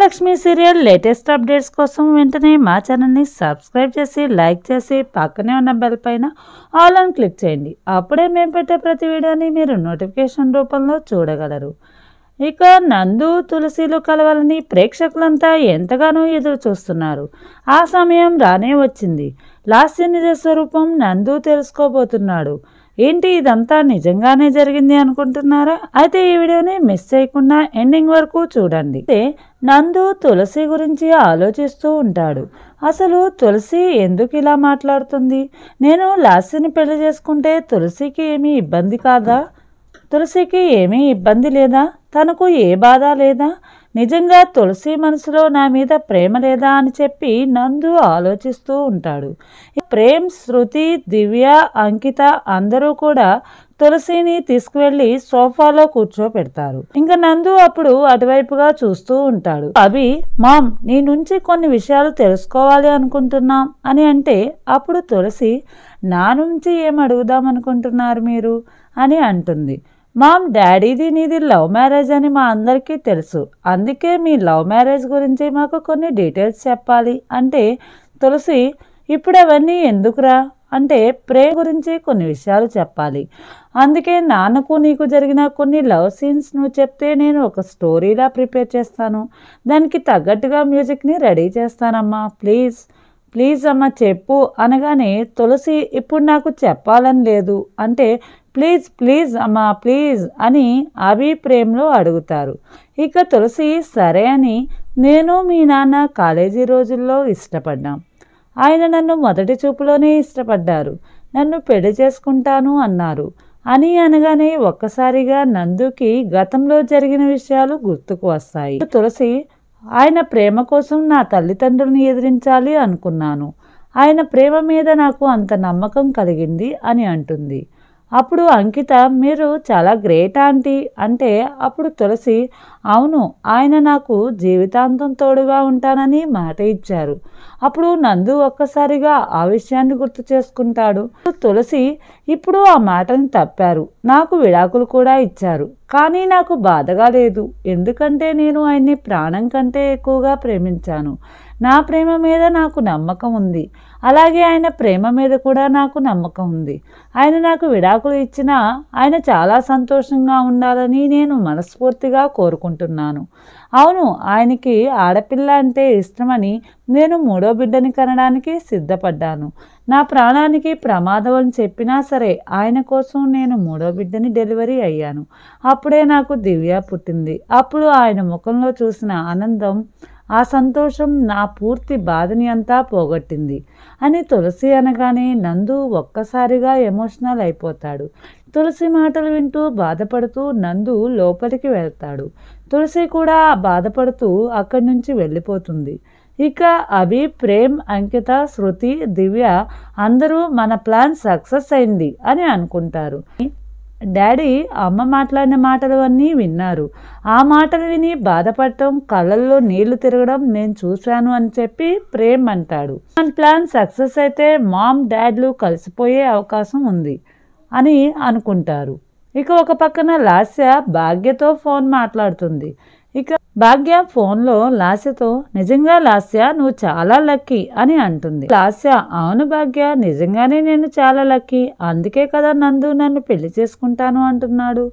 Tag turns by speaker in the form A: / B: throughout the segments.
A: Mahalakshmi serial latest updates కోసం వెంటనే మా ఛానల్ని సబ్స్క్రైబ్ చేసి లైక్ చేసి పక్కనే ఉన్న బెల్ పైన ఆల్ అని క్లిక్ చేయండి. అప్పుడే మేము పెట్టే ప్రతి వీడియోని మీరు నోటిఫికేషన్ రూపంలో చూడగలరు. ఇక నందు తులసిలు కలవాలని ప్రేక్షకులంతా ఎంతగానో ఎదురు చూస్తున్నారు. ఆ సమయం రానే వచ్చింది. లాస్య నిజ స్వరూపం నందు తెలుసుకోబోతున్నాడు. ఏంటి ఇదంతా నిజంగానే జరిగింది అనుకుంటున్నారా? అయితే ఈ వీడియోని మిస్ చేయకుండా ఎండింగ్ వరకు చూడండి. నందు తులసి గురించి ఆలోచిస్తూ ఉంటాడు. అసలు తులసి ఎందుకు ఇలా మాట్లాడుతుంది? నేను లాస్యని పెళ్లి చేసుకుంటే తులసికి ఏమీ ఇబ్బంది కాదా? తులసికి ఏమీ ఇబ్బంది లేదా? తనకు ఏ బాధ లేదా? నిజంగా తులసి మనసులో నా మీద ప్రేమ లేదా అని చెప్పి నందు ఆలోచిస్తూ ఉంటాడు. ప్రేమ్, శృతి, దివ్య, అంకిత అందరూ కూడా తులసిని తీసుకువెళ్ళి సోఫాలో కూర్చోపెడతారు. ఇంకా నందు అప్పుడు అటువైపుగా చూస్తూ ఉంటాడు. అభి, మామ్ నీ నుంచి కొన్ని విషయాలు తెలుసుకోవాలి అనుకుంటున్నాం అని అంటే అప్పుడు తులసి, నా నుంచి ఏం అడుగుదాం అనుకుంటున్నారు మీరు అని అంటుంది. మామ్, డాడీది నీది లవ్ మ్యారేజ్ అని మా అందరికీ తెలుసు. అందుకే మీ లవ్ మ్యారేజ్ గురించి మాకు కొన్ని డీటెయిల్స్ చెప్పాలి అంటే తులసి, ఇప్పుడు అవన్నీ ఎందుకురా అంటే ప్రేమ గురించి కొన్ని విషయాలు చెప్పాలి. అందుకే నాన్నకు నీకు జరిగిన కొన్ని లవ్ సీన్స్ నువ్వు చెప్తే నేను ఒక స్టోరీలా ప్రిపేర్ చేస్తాను. దానికి తగ్గట్టుగా మ్యూజిక్ని రెడీ చేస్తానమ్మా. ప్లీజ్ ప్లీజ్ అమ్మ చెప్పు అనగానే తులసి, ఇప్పుడు నాకు చెప్పాలని లేదు అంటే ప్లీజ్ ప్లీజ్ అమ్మా ప్లీజ్ అని అభి ప్రేమ్లో అడుగుతారు. ఇక తులసి సరే అని, నేను మీ నాన్న కాలేజీ రోజుల్లో ఇష్టపడ్డాం. ఆయన నన్ను మొదటి చూపులోనే ఇష్టపడ్డారు. నన్ను పెళ్లి చేసుకుంటాను అన్నారు అని అనగానే ఒక్కసారిగా నందుకి గతంలో జరిగిన విషయాలు గుర్తుకు వస్తాయి. తులసి, ఆయన ప్రేమ కోసం నా తల్లిదండ్రుల్ని ఎదిరించాలి అనుకున్నాను. ఆయన ప్రేమ మీద నాకు అంత నమ్మకం కలిగింది అని అంటుంది. అప్పుడు అంకిత, మీరు చాలా గ్రేట్ ఆంటీ అంటే అప్పుడు తులసి, అవును, ఆయన నాకు జీవితాంతం తోడుగా ఉంటానని మాట ఇచ్చారు. అప్పుడు నందు ఒక్కసారిగా ఆ విషయాన్ని గుర్తు చేసుకుంటాడు. తులసి, ఇప్పుడు ఆ మాటని తప్పారు. నాకు విడాకులు కూడా ఇచ్చారు. కానీ నాకు బాధగా లేదు. ఎందుకంటే నేను ఆయన్ని ప్రాణం కంటే ఎక్కువగా ప్రేమించాను. నా ప్రేమ మీద నాకు నమ్మకం ఉంది. అలాగే ఆయన ప్రేమ మీద కూడా నాకు నమ్మకం ఉంది. ఆయన నాకు విడాకులు ఇచ్చినా ఆయన చాలా సంతోషంగా ఉండాలని నేను మనస్ఫూర్తిగా కోరుకుంటున్నాను. అవును, ఆయనకి ఆడపిల్ల అంటే ఇష్టమని నేను 3వ బిడ్డని కనడానికి సిద్ధపడ్డాను. నా ప్రాణానికి ప్రమాదం అని చెప్పినా సరే ఆయన కోసం నేను 3వ బిడ్డని డెలివరీ అయ్యాను. అప్పుడే నాకు దివ్య పుట్టింది. అప్పుడు ఆయన ముఖంలో చూసిన ఆనందం, ఆ సంతోషం నా పూర్తి బాధని అంతా పోగొట్టింది అని తులసి అనగానే నందు ఒక్కసారిగా ఎమోషనల్ అయిపోతాడు. తులసి మాటలు వింటూ బాధపడుతూ నందు లోపలికి వెళ్తాడు. తులసి కూడా బాధపడుతూ అక్కడి నుంచి వెళ్ళిపోతుంది. ఇక అభి, ప్రేమ్, అంకిత, శృతి, దివ్య అందరూ మన ప్లాన్ సక్సెస్ అయింది అని అనుకుంటారు. డాడీ అమ్మ మాట్లాడిన మాటలు అన్నీ విన్నారు. ఆ మాటలు విని బాధపడటం, కళ్ళల్లో నీళ్లు తిరగడం నేను చూశాను అని చెప్పి ప్రేమ్ అంటాడు. మన ప్లాన్ సక్సెస్ అయితే మామ్ డాడ్లు కలిసిపోయే అవకాశం ఉంది అని అనుకుంటారు. ఇక ఒక పక్కన లాస్య భాగ్యతో ఫోన్ మాట్లాడుతుంది. ఇక భాగ్య ఫోన్లో లాస్యతో, నిజంగా లాస్య నువ్వు చాలా లక్కీ అని అంటుంది. లాస్య, అవును భాగ్య, నిజంగానే నేను చాలా లక్కీ. అందుకే కదా నందు నన్ను పెళ్లి చేసుకుంటాను అంటున్నాడు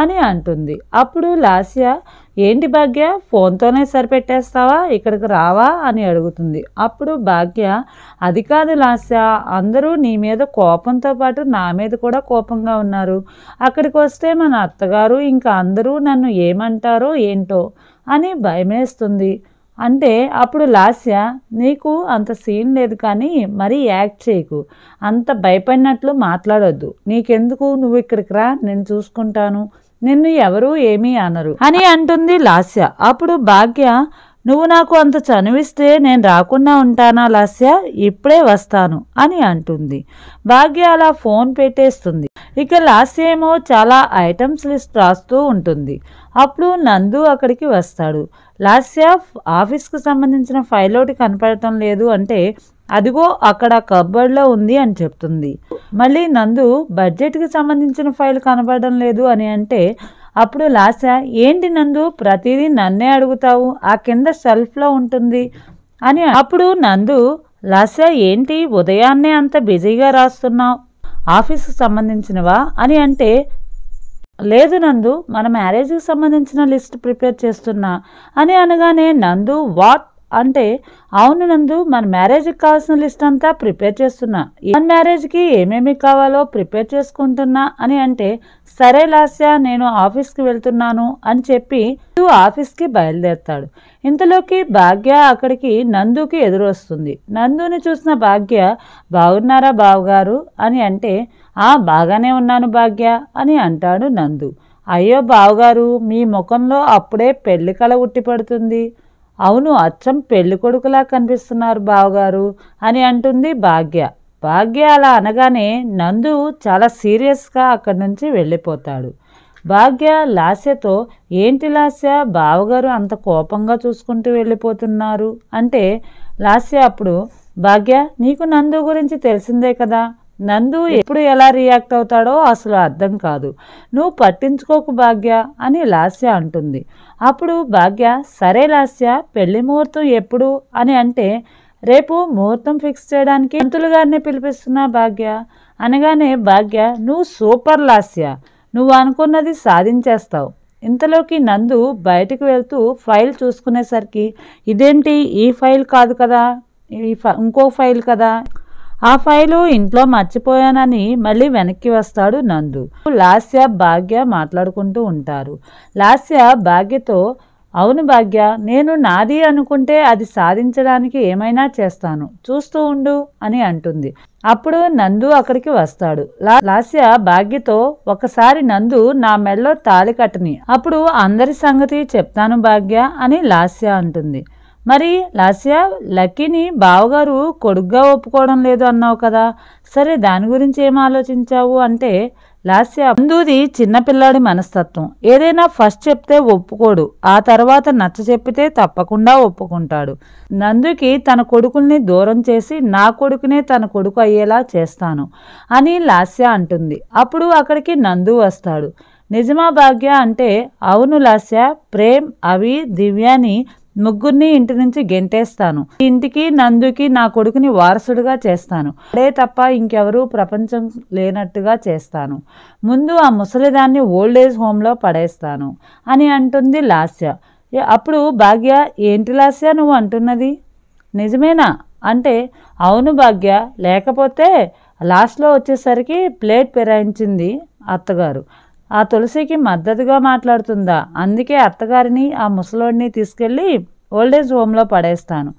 A: అని అంటుంది. అప్పుడు లాస్య, ఏంటి భాగ్య, ఫోన్తోనే సరిపెట్టేస్తావా, ఇక్కడికి రావా అని అడుగుతుంది. అప్పుడు భాగ్య, అది కాదు లాస్య, అందరూ నీ మీద కోపంతో పాటు నా మీద కూడా కోపంగా ఉన్నారు. అక్కడికి వస్తే మన అత్తగారు ఇంకా అందరూ నన్ను ఏమంటారో ఏంటో అని భయమేస్తుంది అంటే అప్పుడు లాస్య, నీకు అంత సీన్ లేదు కానీ మరీ యాక్ట్ చేయకు, అంత భయపడినట్లు మాట్లాడొద్దు. నీకెందుకు, నువ్వు ఇక్కడికి రా, నేను చూసుకుంటాను, నిన్ను ఎవరూ ఏమీ అనరు అని అంటుంది లాస్య. అప్పుడు భాగ్య, నువ్వు నాకు అంత చనువిస్తే నేను రాకుండా ఉంటానా లాస్య, ఇప్పుడే వస్తాను అని అంటుంది. భాగ్య అలా ఫోన్ పెట్టేస్తుంది. ఇక లాస్య ఏమో చాలా ఐటమ్స్ లిస్ట్ రాస్తూ ఉంటుంది. అప్పుడు నందు అక్కడికి వస్తాడు. లాస్య, ఆఫీస్కి సంబంధించిన ఫైల్ ఒకటి కనపడటం లేదు అంటే అదిగో అక్కడ కబర్డ్లో ఉంది అని చెప్తుంది. మళ్ళీ నందు, బడ్జెట్కి సంబంధించిన ఫైల్ కనపడడం లేదు అని అంటే అప్పుడు లాస్య, ఏంటి నందు ప్రతిదీ నన్నే అడుగుతావు, ఆ కింద షెల్ఫ్లో ఉంటుంది అని. అప్పుడు నందు, లాస్య ఏంటి ఉదయాన్నే అంత బిజీగా రాస్తున్నావు, ఆఫీస్కి సంబంధించినవా అని అంటే, లేదు నందు, మన మ్యారేజ్కి సంబంధించిన లిస్ట్ ప్రిపేర్ చేస్తున్నా అని అనగానే నందు, వాట్ అంటే, అవును నందు, మన మ్యారేజ్కి కావాల్సిన లిస్ట్ అంతా ప్రిపేర్ చేస్తున్నా, మన మ్యారేజ్కి ఏమేమి కావాలో ప్రిపేర్ చేసుకుంటున్నా అని అంటే, సరే లాస్య నేను ఆఫీస్కి వెళ్తున్నాను అని చెప్పి ఆఫీస్కి బయలుదేరుతాడు. ఇంతలోకి భాగ్య అక్కడికి నందుకి ఎదురొస్తుంది. నందుని చూసిన భాగ్య, బాగున్నారా బావగారు అని అంటే, బాగానే ఉన్నాను భాగ్య అని అంటాడు నందు. అయ్యో బావగారు, మీ ముఖంలో అప్పుడే పెళ్లి కళ ఉట్టిపడుతుంది. అవును, అచ్చం పెళ్లి కొడుకులా కనిపిస్తున్నారు బావగారు అని అంటుంది భాగ్య. భాగ్య అలా అనగానే నందు చాలా సీరియస్గా అక్కడి నుంచి వెళ్ళిపోతాడు. భాగ్య లాస్యతో, ఏంటి లాస్య బావగారు అంత కోపంగా చూసుకుంటూ వెళ్ళిపోతున్నారు అంటే, లాస్య అప్పుడు, భాగ్య నీకు నందు గురించి తెలిసిందే కదా, నందు ఎప్పుడు ఎలా రియాక్ట్ అవుతాడో అసలు అర్థం కాదు, నువ్వు పట్టించుకోకు భాగ్య అని లాస్య అంటుంది. అప్పుడు భాగ్య, సరే లాస్య పెళ్లి ముహూర్తం ఎప్పుడు అని అంటే, రేపు ముహూర్తం ఫిక్స్ చేయడానికి పంతులు గారిని పిలిపిస్తున్నా భాగ్య అనగానే భాగ్య, నువ్వు సూపర్ లాస్య, నువ్వు అనుకున్నది సాధించేస్తావు. ఇంతలోకి నందు బయటకు వెళ్తూ ఫైల్ చూసుకునేసరికి, ఇదేంటి ఈ ఫైల్ కాదు కదా, ఇంకో ఫైల్ కదా, ఆ ఫైలు ఇంట్లో మర్చిపోయానని మళ్ళీ వెనక్కి వస్తాడు నందు. లాస్య భాగ్య మాట్లాడుకుంటూ ఉంటారు. లాస్య భాగ్యతో, అవును భాగ్య, నేను నాది అనుకుంటే అది సాధించడానికి ఏమైనా చేస్తాను, చూస్తూ ఉండు అని అంటుంది. అప్పుడు నందు అక్కడికి వస్తాడు. లాస్య భాగ్యతో, ఒకసారి నందు నా మెడలో తాళి కట్టని, అప్పుడు అందరి సంగతి చెప్తాను భాగ్య అని లాస్య అంటుంది. మరి లాస్య, లక్కీని బావగారు కొడుగ్గా ఒప్పుకోవడం లేదు అన్నావు కదా, సరే దాని గురించి ఏం ఆలోచించావు అంటే, లాస్య, నందుది చిన్నపిల్లాడి మనస్తత్వం, ఏదైనా ఫస్ట్ చెప్తే ఒప్పుకోడు, ఆ తర్వాత నచ్చ చెప్పితే తప్పకుండా ఒప్పుకుంటాడు. నందుకి తన కొడుకుల్ని దూరం చేసి నా కొడుకునే తన కొడుకు అయ్యేలా చేస్తాను అని లాస్య అంటుంది. అప్పుడు అక్కడికి నందు వస్తాడు. నిజమా భాగ్య అంటే, అవును లాస్య, ప్రేమ్, అవి, దివ్యాని ముగ్గురిని ఇంటి నుంచి గెంటేస్తాను, ఇంటికి నందుకి నా కొడుకుని వారసుడిగా చేస్తాను, అదే తప్ప ఇంకెవరూ ప్రపంచం లేనట్టుగా చేస్తాను, ముందు ఆ ముసలిదాన్ని ఓల్డేజ్ హోమ్లో పడేస్తాను అని అంటుంది లాస్య. అప్పుడు భాగ్య, ఏంటి లాస్య నువ్వు అంటున్నది, నిజమేనా అంటే, అవును భాగ్య, లేకపోతే లాస్ట్లో వచ్చేసరికి ప్లేట్ పెరాయించింది అత్తగారు, ఆ తులసికి మద్దతుగా మాట్లాడుతుందా, అందుకే అత్తగారిని ఆ ముసలోడిని తీసుకెళ్ళి ఓల్డేజ్ హోమ్లో పడేస్తాను,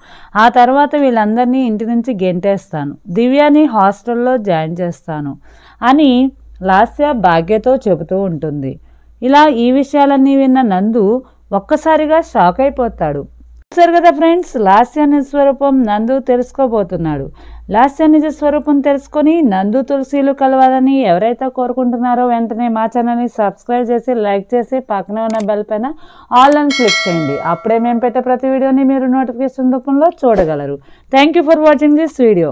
A: ఆ తర్వాత వీళ్ళందరినీ ఇంటి నుంచి గెంటేస్తాను, దివ్యాని హాస్టల్లో జాయిన్ చేస్తాను అని లాస్య భాగ్యతో చెబుతూ ఉంటుంది. ఇలా ఈ విషయాలన్నీ విన్న నందు ఒక్కసారిగా షాక్ అయిపోతాడు. చూసారు కదా ఫ్రెండ్స్, లాస్య నిజ స్వరూపం నందు తెలుసుకోబోతున్నాడు. లాస్య నిజ స్వరూపం తెలుసుకొని నందు తులసిలు కలవాలని ఎవరైతే కోరుకుంటున్నారో వెంటనే మా ఛానల్ని సబ్స్క్రైబ్ చేసి, లైక్ చేసి, పక్కనే ఉన్న బెల్ పైన ఆల్ అని క్లిక్ చేయండి. అప్పుడే మేము పెట్టే ప్రతి వీడియోని మీరు నోటిఫికేషన్ రూపంలో చూడగలరు. Thank you for watching this video.